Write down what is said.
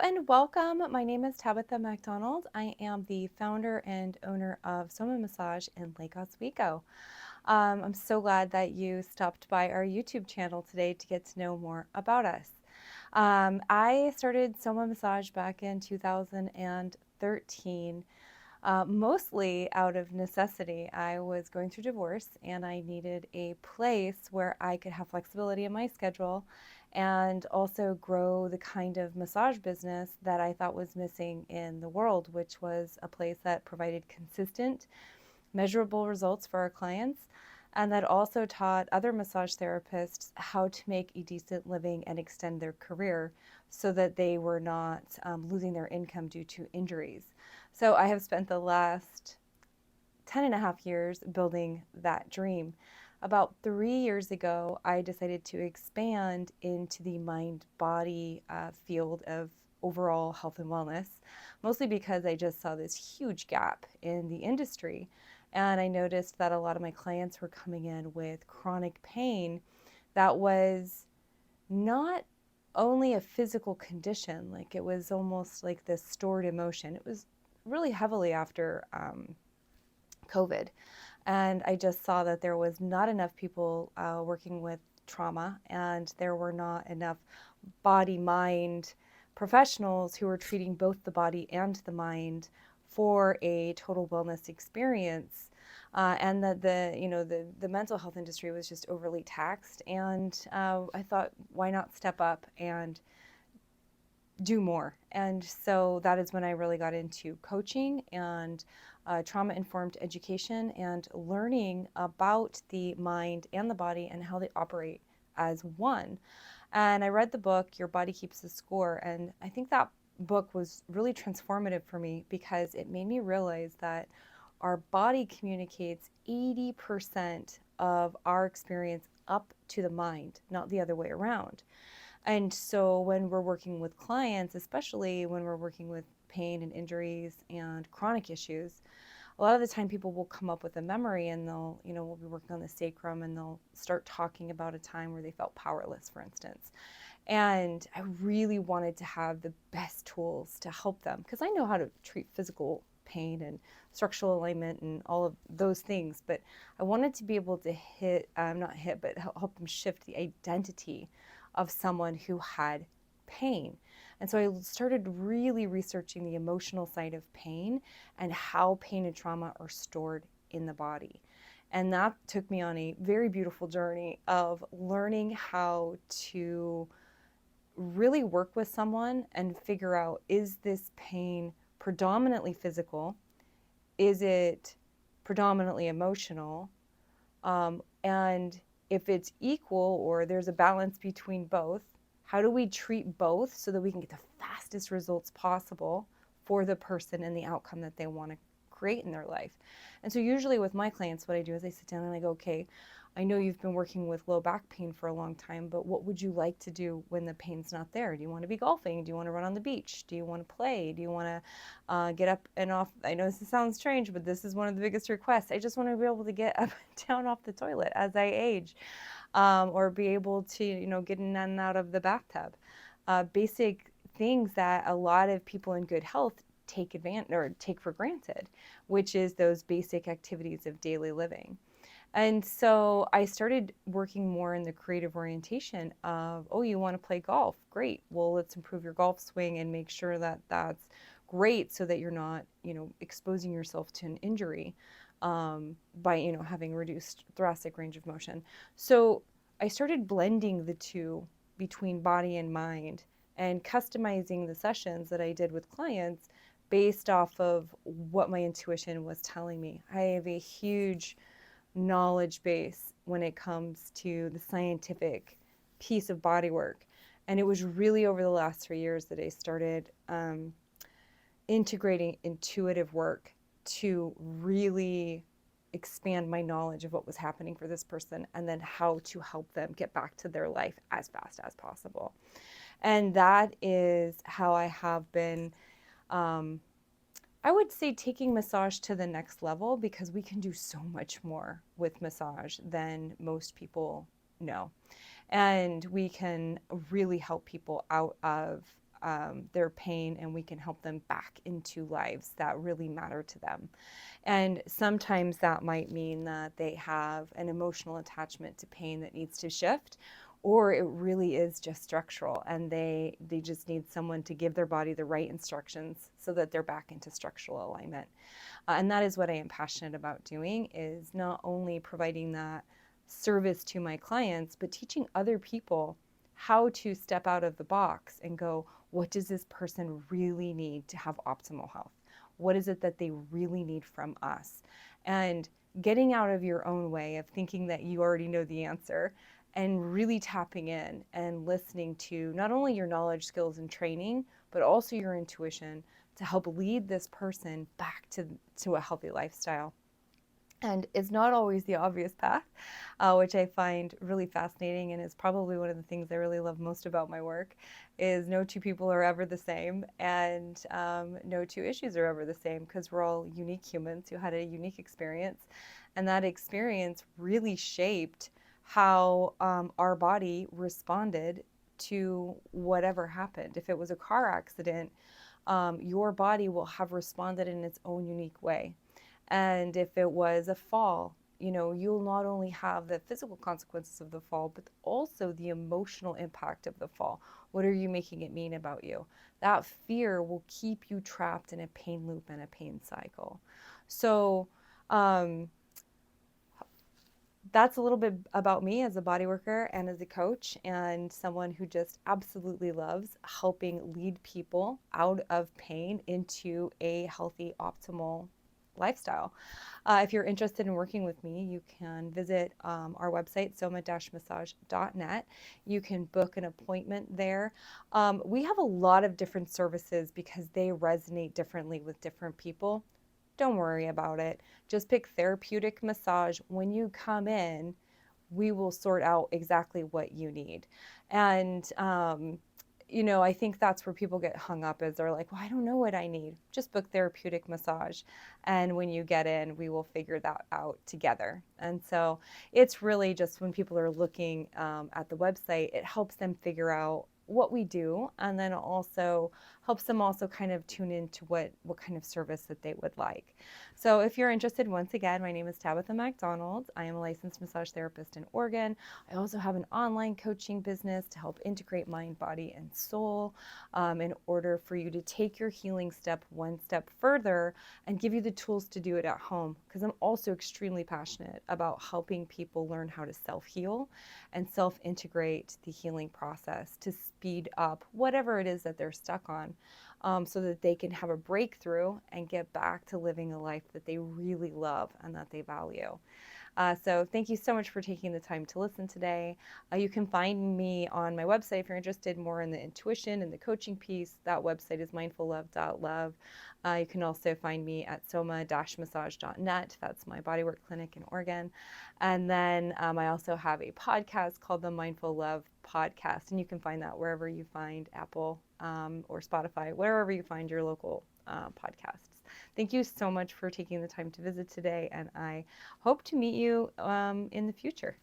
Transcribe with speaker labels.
Speaker 1: and welcome. My name is Tabitha MacDonald. I am the founder and owner of Soma Massage in Lake Oswego. I'm so glad that you stopped by our YouTube channel today to get to know more about us. I started Soma Massage back in 2013, mostly out of necessity. I was going through divorce and I needed a place where I could have flexibility in my schedule and also grow the kind of massage business that I thought was missing in the world, which was a place that provided consistent, measurable results for our clients, and that also taught other massage therapists how to make a decent living and extend their career so that they were not losing their income due to injuries. So I have spent the last 10 and a half years building that dream. About 3 years ago, I decided to expand into the mind-body field of overall health and wellness, mostly because I just saw this huge gap in the industry. And I noticed that a lot of my clients were coming in with chronic pain that was not only a physical condition, like it was almost like this stored emotion. It was really heavily after COVID. And I just saw that there was not enough people working with trauma, and there were not enough body mind professionals who were treating both the body and the mind for a total wellness experience. And that the mental health industry was just overly taxed. And I thought, why not step up and do more? And so that is when I really got into coaching and trauma-informed education and learning about the mind and the body and how they operate as one. And I read the book, Your Body Keeps the Score, and I think that book was really transformative for me because it made me realize that our body communicates 80% of our experience up to the mind, not the other way around. And so when we're working with clients, especially when we're working with pain and injuries and chronic issues, a lot of the time people will come up with a memory and we'll be working on the sacrum and they'll start talking about a time where they felt powerless, for instance. And I really wanted to have the best tools to help them because I know how to treat physical pain and structural alignment and all of those things, but I wanted to be able to but help them shift the identity of someone who had pain. And so I started really researching the emotional side of pain and how pain and trauma are stored in the body. And that took me on a very beautiful journey of learning how to really work with someone and figure out, is this pain predominantly physical? Is it predominantly emotional? And if it's equal or there's a balance between both, how do we treat both so that we can get the fastest results possible for the person and the outcome that they want to create in their life? And so usually with my clients, what I do is I sit down and I go, okay, I know you've been working with low back pain for a long time, but what would you like to do when the pain's not there? Do you want to be golfing? Do you want to run on the beach? Do you want to play? Do you want to get up and off? I know this sounds strange, but this is one of the biggest requests. I just want to be able to get up and down off the toilet as I age, or be able to, get in and out of the bathtub. Basic things that a lot of people in good health take advantage or take for granted, which is those basic activities of daily living. And so I started working more in the creative orientation of, oh, you want to play golf? Great. Well, let's improve your golf swing and make sure that that's great so that you're not, exposing yourself to an injury by, having reduced thoracic range of motion. So I started blending the two between body and mind and customizing the sessions that I did with clients based off of what my intuition was telling me. I have a huge knowledge base when it comes to the scientific piece of body work. And it was really over the last 3 years that I started integrating intuitive work to really expand my knowledge of what was happening for this person and then how to help them get back to their life as fast as possible. And that is how I have been I would say taking massage to the next level because we can do so much more with massage than most people know. And we can really help people out of their pain, and we can help them back into lives that really matter to them. And sometimes that might mean that they have an emotional attachment to pain that needs to shift, or it really is just structural, and they just need someone to give their body the right instructions so that they're back into structural alignment. And that is what I am passionate about doing, is not only providing that service to my clients, but teaching other people how to step out of the box and go, what does this person really need to have optimal health? What is it that they really need from us? And getting out of your own way of thinking that you already know the answer, and really tapping in and listening to not only your knowledge, skills, and training, but also your intuition to help lead this person back to a healthy lifestyle. And it's not always the obvious path, which I find really fascinating, and is probably one of the things I really love most about my work, is no two people are ever the same, and no two issues are ever the same, because we're all unique humans who had a unique experience, and that experience really shaped how our body responded to whatever happened. If it was a car accident, your body will have responded in its own unique way. And if it was a fall, you'll not only have the physical consequences of the fall, but also the emotional impact of the fall. What are you making it mean about you? That fear will keep you trapped in a pain loop and a pain cycle. So, that's a little bit about me as a body worker and as a coach, and someone who just absolutely loves helping lead people out of pain into a healthy, optimal lifestyle. If you're interested in working with me, you can visit our website, soma-massage.net. You can book an appointment there. We have a lot of different services because they resonate differently with different people. Don't worry about it. Just pick therapeutic massage. When you come in, we will sort out exactly what you need. And, I think that's where people get hung up, is they're like, well, I don't know what I need. Just book therapeutic massage. And when you get in, we will figure that out together. And so it's really just, when people are looking at the website, it helps them figure out what we do, and then also helps them also kind of tune into what kind of service that they would like. So if you're interested, once again, my name is Tabitha MacDonald. I am a licensed massage therapist in Oregon. I also have an online coaching business to help integrate mind, body, and soul in order for you to take your healing step one step further and give you the tools to do it at home, because I'm also extremely passionate about helping people learn how to self-heal and self-integrate the healing process to speed up whatever it is that they're stuck on, so that they can have a breakthrough and get back to living a life that they really love and that they value. So thank you so much for taking the time to listen today. You can find me on my website if you're interested more in the intuition and the coaching piece. That website is mindfullove.love. You can also find me at soma-massage.net. That's my bodywork clinic in Oregon. And then I also have a podcast called the Mindful Love Podcast, and you can find that wherever you find Apple or Spotify, wherever you find your local podcasts. Thank you so much for taking the time to visit today, and I hope to meet you in the future.